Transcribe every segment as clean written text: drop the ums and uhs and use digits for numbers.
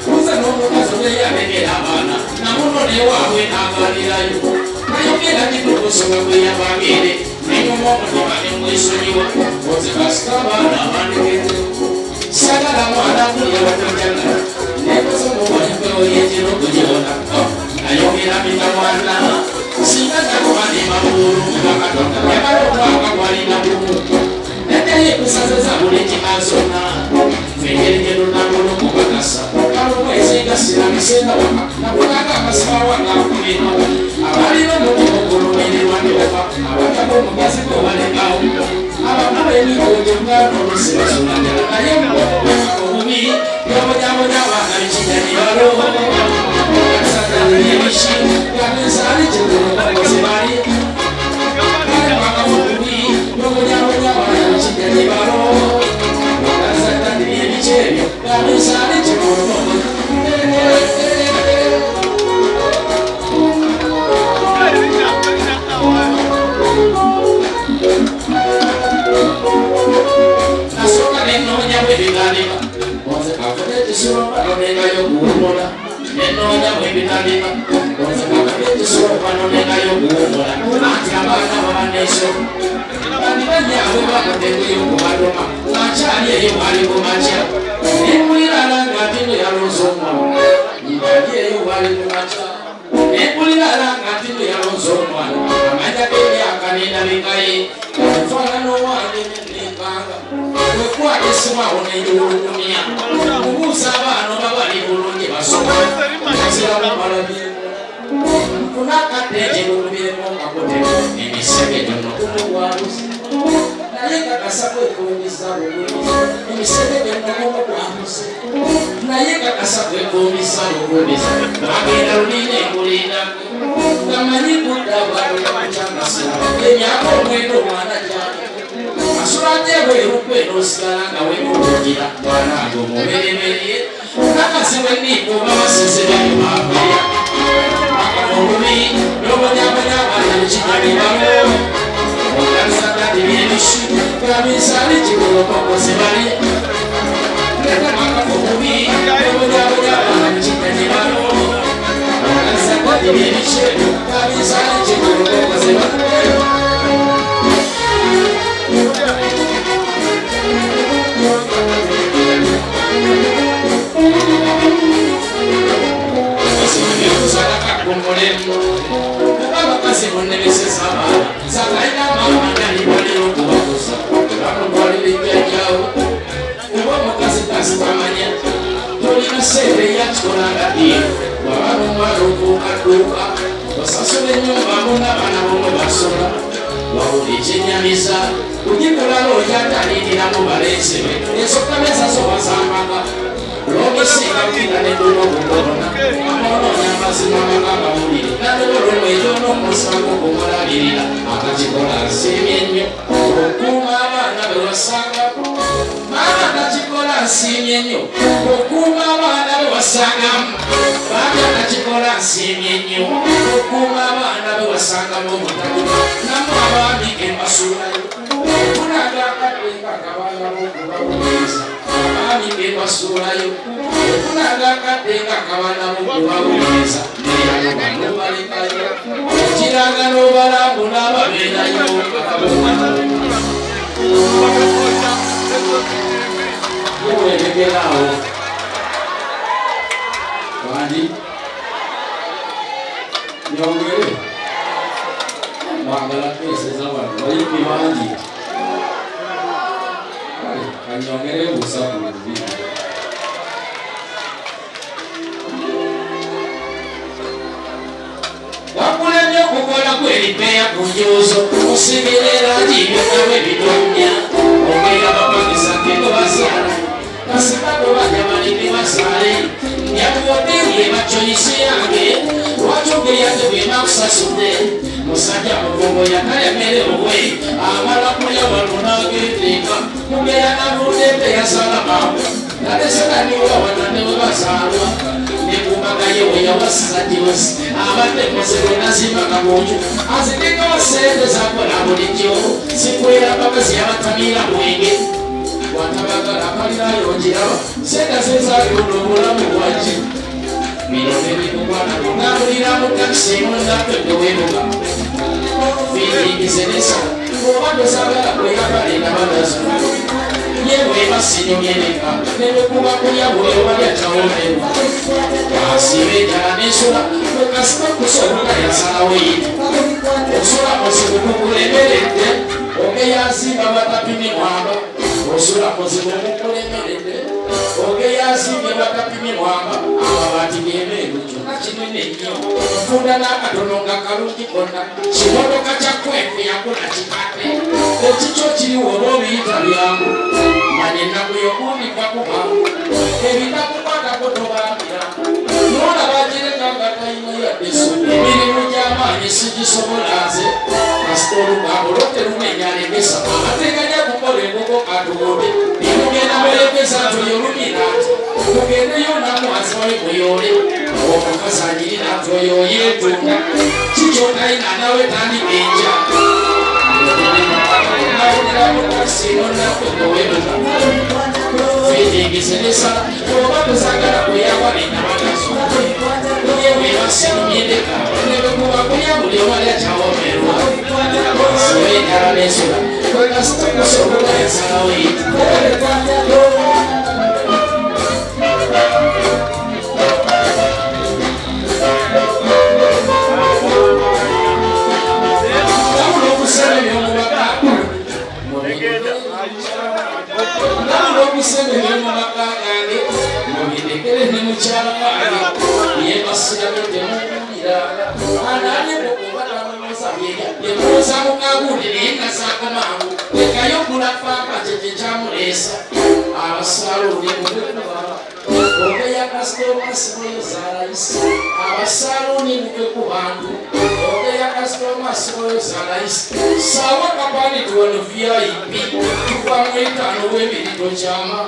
Uza no Namude yabegera abaana namuno ne waabwe n'abalirayo nayogera nikukusoma bwe yabagere nenyuma omutima ne mwesonyiwa oze kasita abaana abandekete sagala mwana kuye watajagala nekoze omuwanyukeo yekiro kugibona nayogera mitamwana singa nakubane mabuulu mubakatonda yagala omwaka gwalina bumu naye kusazeza buli kimazona fengerengero namulomubakasa kalomwezigasira misenda waka nakunanga akasiba wangakubino abalina omutima ogulumirirwa neofa abataka omugazi gobalekawo abana b'emigojo ngano olusibasunagala naye obubi byobonyabonya abaana bikijanibalo sataniyebishi yabensali kigulubakoze bali obubi byobonyabonya abaana bikijanibalo sataniyebikyebyo yabensali kigulubakoze nasoka nenonya bwebigalima oze kakonekisoba nonengayo kuwumola nenonya bwebigalima oze kakonekisoba nonengayo kuwumola anti abaana babaneso bani banyawe bakotegeyo kubaloma nakyali eyo waliwo makya nempulirala ngatino yalonza omwana mbali eyo waliwo makya nempulirala ngatino yalonza omwana amanya gemyaka nenabikaye omufaanano wange nenkanga wekwatesimawo nenjulugumya mubuuza abaana babali bulungi basoma asiramumalabye kunakadde ekirumubiremu ngakutemu emisege gyono kumugwabuzi naye kakasa kwekuumiza bugumiza emisege gyono kumugwabuzi naye kakasa kwekuumiza bugumiza agenda lunina engulinako ngamanyi kudda bwalulamucyangasira emyaka omwenda omwana gyali asulate bwerukwe nosigala nga wemulugira twanago mubereberye nakasi wenikuba basizirayo babeya akamububi nobonyabonya abaana bikijanibalo ogasagati byebishi gabisali kigolokokoze bali akamububi nobonyabonya abaana bikijanibalo ogasagati byebishi gabisali kigolokokoze bali abakazi bonnebeseza abaana zakaina maama nalibalira okubakuza bakutwalira ejjajjawo oba omukazi tasitamanya tolina sente yakikolanga ddiino waba nomwana okuukaduuka osasula ennyumba mu n'abaana bomwe basola wawula ekyennyamiza kugikolala ojatalindiramu balesebe ensokkameza zoba z'amaka olwomisinga kwina nedduna okukolona amoononya amazima amagagawulire naddololwo ekyona omusango okumulabirira akakikola nsiimye nnyo okuuma abaana bewasangamu maama nakikola nsiimye nnyo okuuma abaana bewasangamu baana nakikola nsiimye nnyo okuuma abaana bewasangamu omutali namu abaami embasuulayo okunaga akaddenga akabaana bokubawuliriza abaami bembasuulayo okunaga akaddenga akabaana bokubawuliriza neyano banobalekayo ekiraga n'obalambula ababeerayo weweregeraawo wandi nyongere mwagala tweseza wano bayimbi bangi kanyongere busaku bubiri wakulemye okukola kweripeya ku njuuzo osibira erangi byonna bitomya ogenda bapangisa kendo basaala kasikago bajja balimi basaale yakuwoteri ebacoyisi yange wakyogeyanje bwenakusasudde musajja muvungo yakalemere obwe amala kulya wano nagendeeka mugeya navudde yasala mawe nalesegaliwa wanane webazaalwa nekumagaye weyawasiza diwesi abadde mosero nazimaka bunju azidinga wasente zakola bulijjo sikwera bakazi yabatamira bwenge watabagala akalirayo njiraba sente zezaliona obulamu bwaki bino nebikukwata kungambulira mu takisi mundatodde webuga fiiringizenesa oba tosagala kweyagala enabalazo yeweeba sinyumyereka nebekuba kulya buli obalya kyawoomerwa asiba enjala n'ensula wekasita kusobola yasalawo yiti osula muzibu mukulemeredde ogeyazimba batapimye mwamba osula muzibu mukulemeredde ogeyazimbe batapimye mwamba ababaati byebeeru kyonna kinene nnyo nfunda n'akatono nga kalungi konna kimotoka kyakwekwe yakuna kikadde ekikyo kiriwo oba obiyita byangu manya ennaku yokumbika kuba ebitakukwatako tobambira nona bagireka nga talina yaddeso emirimu gy'amaanyi sigisobola nze kasita olugambo loterumenya alegesa ateganya kukola enkoko katuwode nemugenda mulegeza ntoyolumira nti tugendeyo namwazi wali muyole omukazi anyirira nti oyo yeetunda kikyotalina nawe tandika enja fiiringizenesa oba tozagala kweyawala enabagazo yewebasinumyendeka nebekuba kulya buli obalya kyawoomerwa siba enjala n'ensula kwekasita kusobola yasalawo yiti okusebera mu maka gange mubindekere ne mukyala wange yebasiramete muwulira anaane okubatamusa yebuuza mukagundi naye nga saakomangu lekayo kulafanga kyekye kyamuleesa abasaluuni mubekuba ogeya kasitomasimoyo zalayisi abasaluuni mube ku bantu ogeya kasitomasimoyo zalayisi saawa kapani tuwano vip tuva mu etaano w'emirito kyama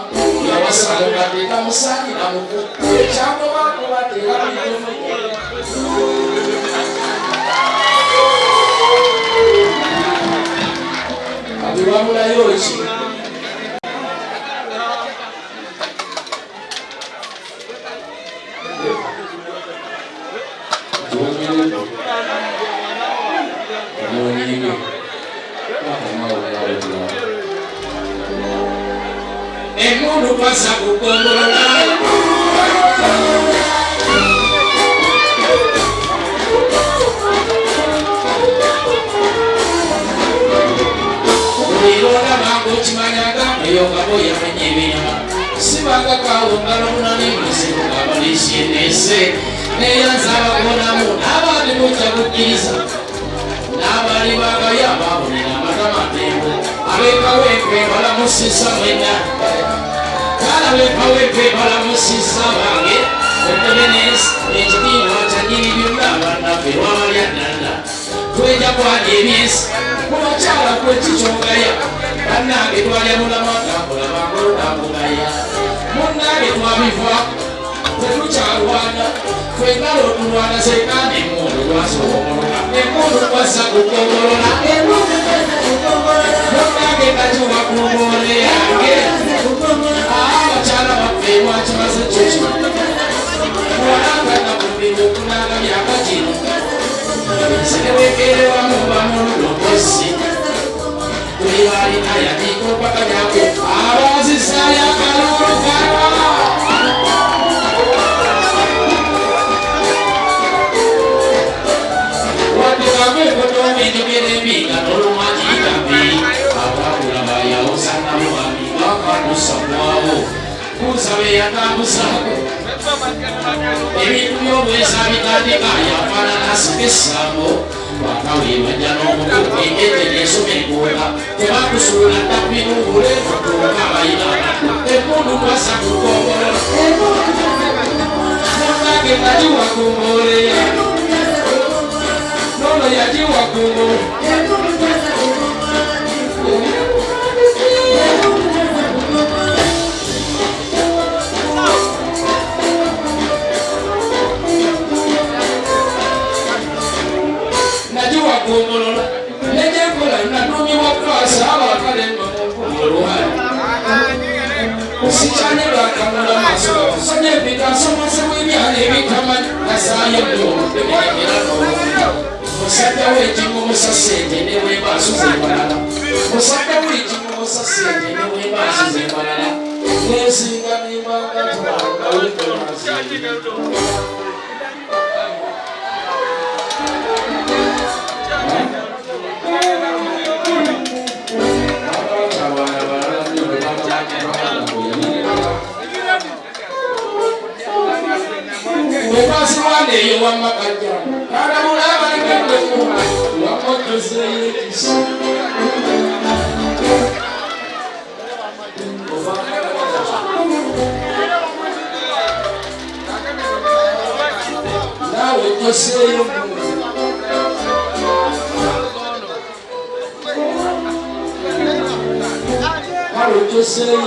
yawasalo bateka musangira muku ekyakobaako batera bitono kati wabulayo ki emundu pasa kugombolola bulironda bangu kimanyaga eyo ngabo yamenye ebinyama sibanga kawungalo munani muzibu ngabalisyenese neyanza abakonamu n'abandi mujja kukkiriza n'abali bagayamba abonera amatamatembo abekawempe balamusisa mwena kalabekawempe balamusisa bange otebenesi ekitiibwa kyanyiri byonna bannaffe lwabalyaddanda tweja kwali ebyensi mubakyala kwekikyongaya bannange twalya mulamatambula bangolotambugaya munnange twabiva tetukyalwana fengalo otulwana sekana emundu lwasobomolola emundu kwasa kukogolola munnange nakiwa kumbole yange abakyala baffe lwakimaze kyeki muwalangana kubiru okunanga myaka kino senewekerewamu bamululokosi tuli balina yatikopakanyako abazisaya akalulu kalwa Ebiga n'olumajigabi atabula bayawusanamu amiga akakusamwawo kusabe yatambusaako ebintu by'obwesa bitandika yafaanana sikesambo bakawebajja n'omukuku engete n'esomegola tebakusuula tapinuule otuuka abayina emmundu kwasa kukongolola munange nagiwa kumboleya nono yagiwa kumbola kumbolola nejekola natumiwa kwasa abakalemba mukumbolola sikyane bakamula maso sonye pita somose w'ebyale ebitama nasaayo ebirekera musajja w'ekimu musasente ne bweba asuze embalala musajja w'ekimu musasente ne bweba asuze embalala nesinga nimanga twangawekonazi Webasi wane yo wamakajja kana mulaba ngende mu wakoze yekisi nawe koseyo nawe koseyo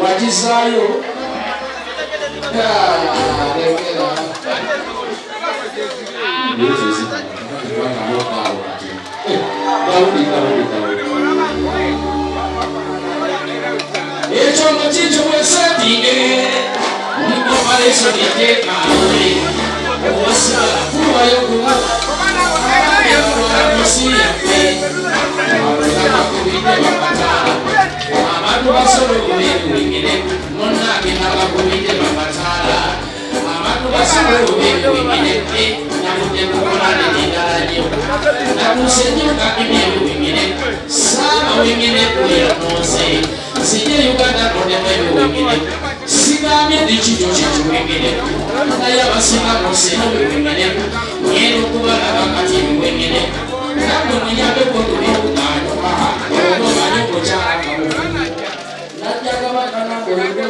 wajizayo Echo chicho wesatige niko paleso niteka osa kuwa yokuwa musia pe kama kubinde bakatala abantu basolo kubinde nonna binaba kubinde bakatala abantu basolo kubinde namude kukolane nidalanje namusenyuka ibintu bingine sama wengine kuya nose sije Uganda nodeme wengine sigamye dichicho chicho wengine naya basina mose no wengine yero kubala bakati wengine nabo munyabe ko tubikutana obo banyo kochara najjaga bakana boyego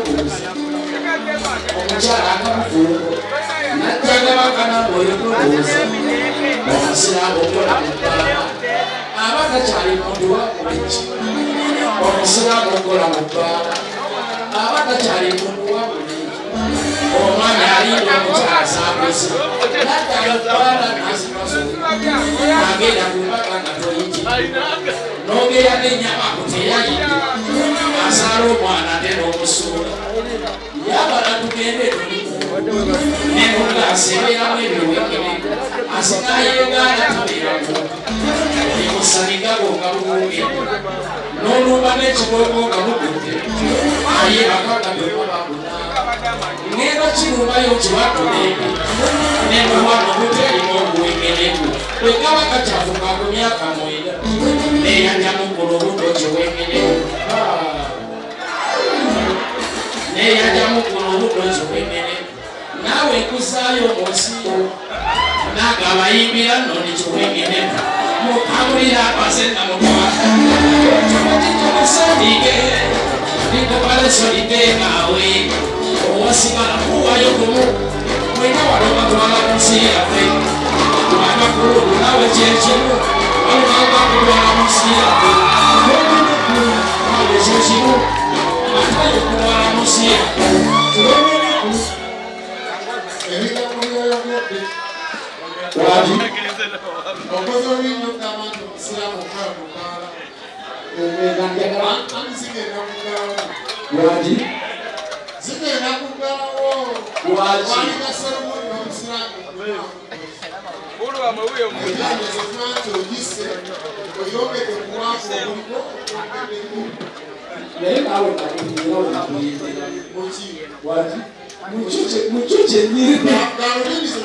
omukyala akamufuuko najjaga bakana boyego omusiraamu okola mubbanga aba takyali muntu wakuleki omusiraamu okola mu bbanga aba takyali muntu wakuleki omwami alinda omukyala saakoze naddayo bbanga nasimasoka agenda kumbaka nga toyitira n'ogeya n'ennyama kuteyayite asaala omwana ate n'omusuula yabala tugende nemugasebeeramu ebiwekere asinayegaana tabeeramu emusanigago nga buwungedde n'olumba n'ekiboko nga bugudde aye bakaga bwebababuna ngenda kirumayo kibatulenge nemuwano buterimu obuwengereku bwekaba kakyafuka ku myaka mwenda neyanjamu ku lubuto kiwengereku neyanjamu ku lubuto kiwengereku nawe nkuzaayo munsi naga abayimbira noni kiwengereku mukamulira abasenga mukwata kikomusandige likopaleso liteekawe owasigala kuwayo kumu mwena waloma twala munsi yaffe amakulu nawe kyekimu walumanga kulwala munsi yaffe nawe kyekimu atayo kulwala munsi yaffe wati okoze olwinyo ng'abantu omusiraamu okola mukaala zigenda kugalawo wati zigenda kugalawo walina Solomoni omusiraamu nti ogise oyongedde kuwaako omulimu naye nawe muki wati mukyo kyenyini galuliriza